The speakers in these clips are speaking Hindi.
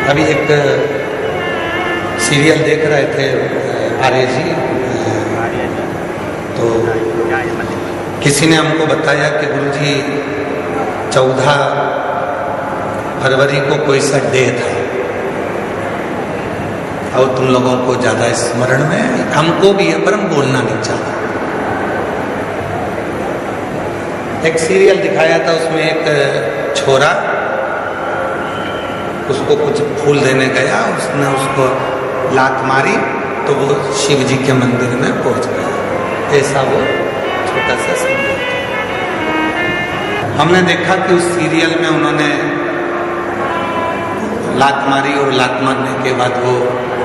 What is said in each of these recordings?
अभी एक सीरियल देख रहे थे आर्य जी, तो किसी ने हमको बताया कि गुरुजी 14 फरवरी को कोई सा डे था और तुम लोगों को ज्यादा स्मरण में, हमको भी है पर हम बोलना नहीं चाहते। एक सीरियल दिखाया था, उसमें एक छोरा उसको कुछ फूल देने गया, उसने उसको लात मारी तो वो शिव जी के मंदिर में पहुंच गया। ऐसा वो छोटा सा सीरियल था। हमने देखा कि उस सीरियल में उन्होंने लात मारी और लात मारने के बाद वो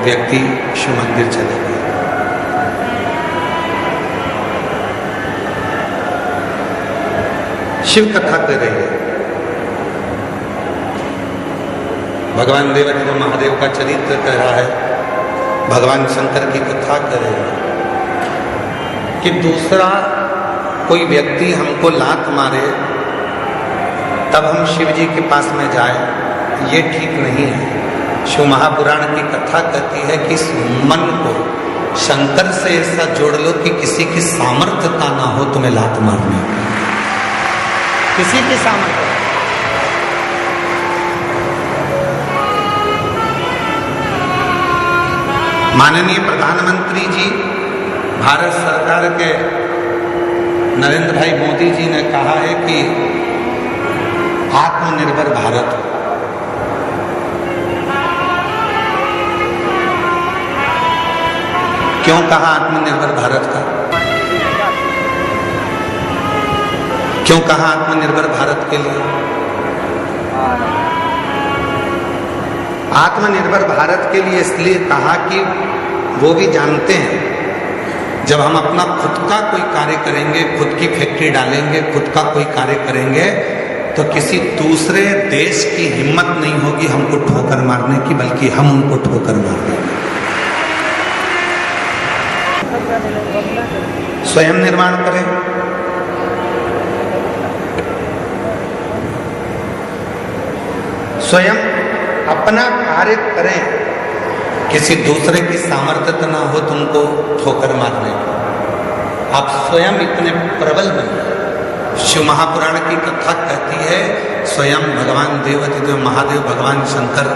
व्यक्ति शिव मंदिर चले गए। शिव कथा कर रही है, भगवान देवादिदेव महादेव का चरित्र कह रहा है, भगवान शंकर की कथा कर रहे हैं कि दूसरा कोई व्यक्ति हमको लात मारे तब हम शिव जी के पास में जाए, ये ठीक नहीं है। शिव महापुराण की कथा कहती है कि इस मन को शंकर से ऐसा जोड़ लो कि किसी की सामर्थ्यता ना हो तुम्हें लात मारने की, किसी की सामर्थ्य। माननीय प्रधानमंत्री जी, भारत सरकार के नरेंद्र भाई मोदी जी ने कहा है कि आत्मनिर्भर भारत। क्यों कहा आत्मनिर्भर भारत का? क्यों कहा आत्मनिर्भर भारत के लिए? आत्मनिर्भर भारत के लिए इसलिए कहा कि वो भी जानते हैं जब हम अपना खुद का कोई कार्य करेंगे, खुद की फैक्ट्री डालेंगे, खुद का कोई कार्य करेंगे, तो किसी दूसरे देश की हिम्मत नहीं होगी हमको ठोकर मारने की, बल्कि हम उनको ठोकर मार देंगे। स्वयं निर्माण करें, स्वयं अपना कार्य करें, किसी दूसरे की सामर्थ्य ना हो तुमको ठोकर मारने की। आप स्वयं इतने प्रबल बने। शिव महापुराण की कथा कहती है, स्वयं भगवान देवादिदेव महादेव भगवान शंकर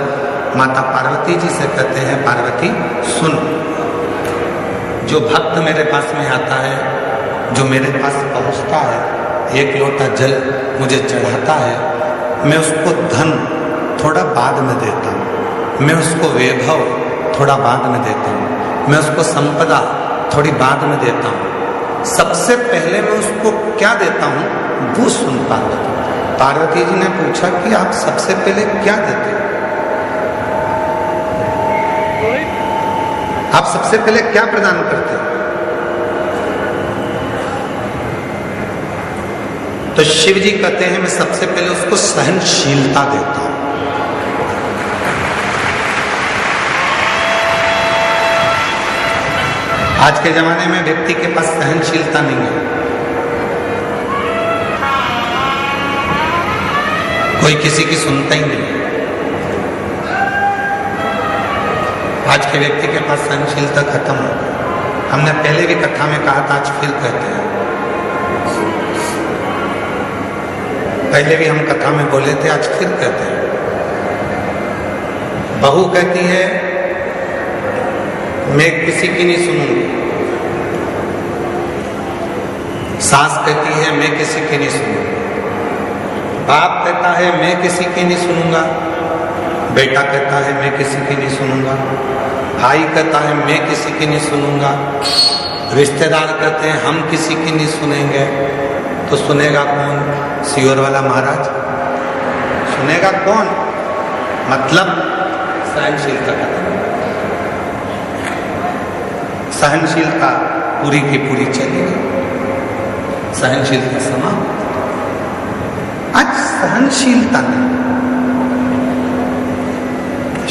माता पार्वती जी से कहते हैं, पार्वती सुन, जो भक्त मेरे पास में आता है, जो मेरे पास पहुंचता है, एक लोटा जल मुझे चढ़ाता है, मैं उसको धन थोड़ा बाद में देता हूँ, मैं उसको वैभव थोड़ा बाद में देता हूँ, मैं उसको संपदा थोड़ी बाद में देता हूँ, सबसे पहले मैं उसको क्या देता हूँ वो सुन पार्वती। पार्वती जी ने पूछा कि आप सबसे पहले क्या देते हैं? आप सबसे पहले क्या प्रदान करते हैं? तो शिव जी कहते हैं मैं सबसे पहले उसको सहनशीलता देता हूं। आज के जमाने में व्यक्ति के पास सहनशीलता नहीं है, कोई किसी की सुनता ही नहीं है। आज के व्यक्ति के पास सहनशीलता खत्म हो गई। हमने पहले भी कथा में कहा था, आज फिर कहते हैं, पहले भी हम कथा में बोले थे, आज फिर कहते हैं। बहू कहती है मैं किसी की नहीं सुनूंगी, सास कहती है मैं किसी की नहीं सुनूंगी, बाप कहता है मैं किसी की नहीं सुनूंगा, बेटा कहता है मैं किसी की नहीं सुनूंगा, भाई कहता है मैं किसी की नहीं सुनूंगा, रिश्तेदार कहते हैं हम किसी की नहीं सुनेंगे। तो सुनेगा कौन? सियोर वाला महाराज सुनेगा कौन? मतलब सहनशीलता खत्म, सहनशीलता पूरी की पूरी चलेगी, सहनशीलता समाप्त। आज सहनशीलता नहीं।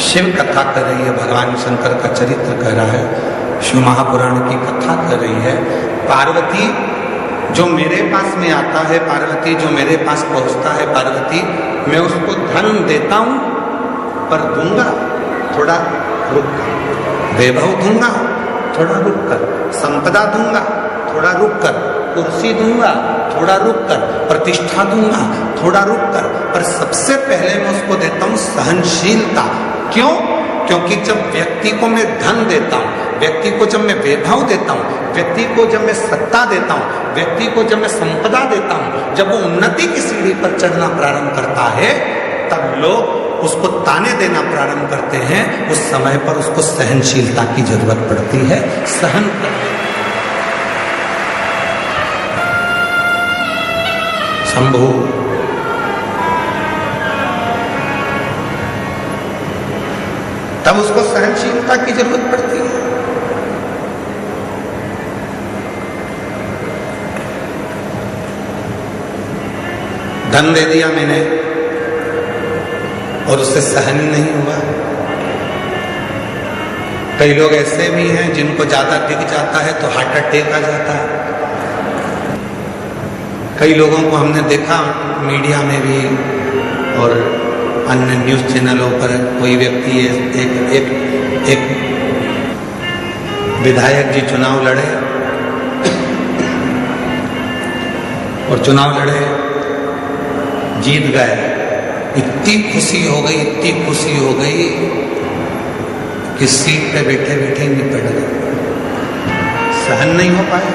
शिव कथा कर रही है, भगवान शंकर का चरित्र कह रहा है, शिव महापुराण की कथा कर रही है। पार्वती जो मेरे पास में आता है, पार्वती जो मेरे पास पहुंचता है, पार्वती मैं उसको धन देता हूं पर दूंगा थोड़ा रुक कर, वैभव दूंगा थोड़ा रुक कर, संपदा दूंगा थोड़ा रुक कर, कुर्सी दूंगा थोड़ा रुक कर, प्रतिष्ठा दूंगा थोड़ा रुक कर, पर सबसे पहले मैं उसको देता हूं सहनशीलता। क्यों? क्योंकि जब व्यक्ति को मैं धन देता हूं, व्यक्ति को जब मैं वैभव देता हूं, व्यक्ति को जब मैं सत्ता देता हूं, व्यक्ति को जब मैं संपदा देता हूं, जब वो उन्नति की सीढ़ी पर चढ़ना प्रारंभ करता है, तब लोग उसको ताने देना प्रारंभ करते हैं। उस समय पर उसको सहनशीलता की जरूरत पड़ती है, सहन करने। शंभु तब उसको सहनशीलता की जरूरत पड़ती है। धन दे दिया मैंने और उससे सहन ही नहीं हुआ। कई लोग ऐसे भी हैं जिनको ज्यादा दिख जाता है तो हार्ट अटैक आ जाता है। कई लोगों को हमने देखा मीडिया में भी और अन्य न्यूज चैनलों पर, कोई व्यक्ति एक विधायक जी चुनाव लड़े और चुनाव लड़े, जीत गए। इतनी खुशी हो गई, इतनी खुशी हो गई कि सीट पे बैठे बैठे निपट गए, सहन नहीं हो पाए।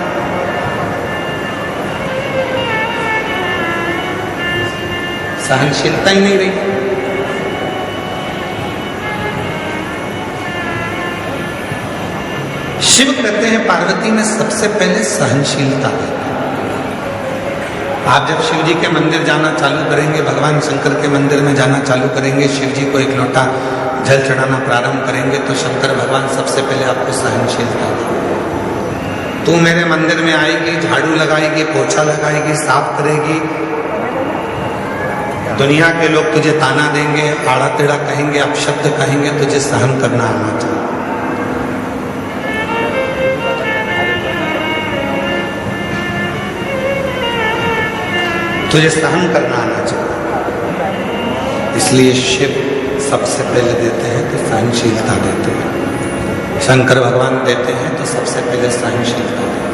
सहनशीलता ही नहीं रही। शिव कहते हैं पार्वती में सबसे पहले सहनशीलता है। आप जब शिव जी के मंदिर जाना चालू करेंगे, भगवान शंकर के मंदिर में जाना चालू करेंगे, शिव जी को एक लोटा जल चढ़ाना प्रारंभ करेंगे, तो शंकर भगवान सबसे पहले आपको सहनशीलता देंगे। तू मेरे मंदिर में आएगी, झाड़ू लगाएगी, पोछा लगाएगी, साफ करेगी, दुनिया के लोग तुझे ताना देंगे, आड़ा टेढ़ा कहेंगे, अपशब्द कहेंगे, तुझे सहन करना आना चाहिए। तुझे सहन करना आना चाहिए। इसलिए शिव सबसे पहले देते हैं तो सहनशीलता देते हैं, शंकर भगवान देते हैं तो सबसे पहले सहनशीलता देते हैं।